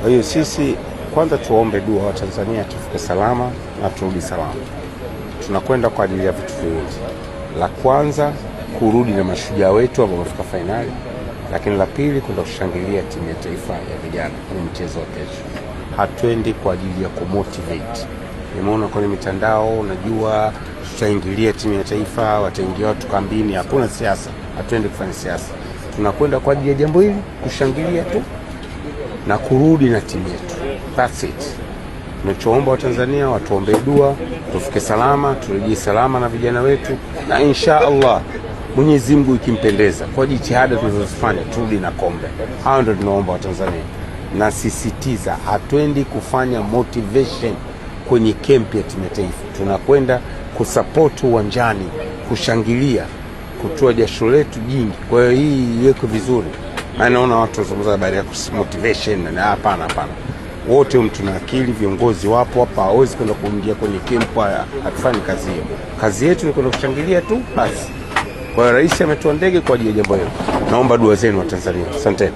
Kwa hiyo sisi kwanza tuombe dua wa Tanzania tufike salama na turudi salama. Tunakwenda kwa ajili ya vitu viwili. La kwanza kurudi na mashujaa wetu ambao wamefika fainali, lakini la pili kwenda kushangilia timu ya taifa ya vijana kwenye mchezo wa kesho. Hatuendi kwa ajili ya kumotivate. Nimeona kwenye mitandao, unajua tutaingilia timu ya taifa, wataingia watu kambini. Hakuna siasa, hatuendi kufanya siasa. Tunakwenda kwa ajili ya jambo hili, kushangilia tu na kurudi na timu yetu. That's it. Tunachoomba wa Tanzania watuombe dua, tufike salama, turejee salama na vijana wetu, na insha Allah Mwenyezi Mungu ikimpendeza, kwa jitihada tunazofanya turudi na kombe. Hao ndio tunaomba wa Tanzania. Na sisitiza, hatuendi kufanya motivation kwenye camp ya timu ya taifa. Tunakwenda kusupport uwanjani, kushangilia, kutoa jasho letu jingi. Kwa hiyo hii iweke vizuri. Naona watu wanazungumza habari ya motivation, na hapana. Wote mtu na akili, viongozi wapo hapa, hawezi kwenda kuingia kwenye camp, hatufanyi kazi hiyo. Kazi yetu ni kwenda kushangilia tu basi. Kwa hiyo rais ametoa ndege kwa ajili ya jambo hilo. Naomba dua zenu wa Tanzania. Asante.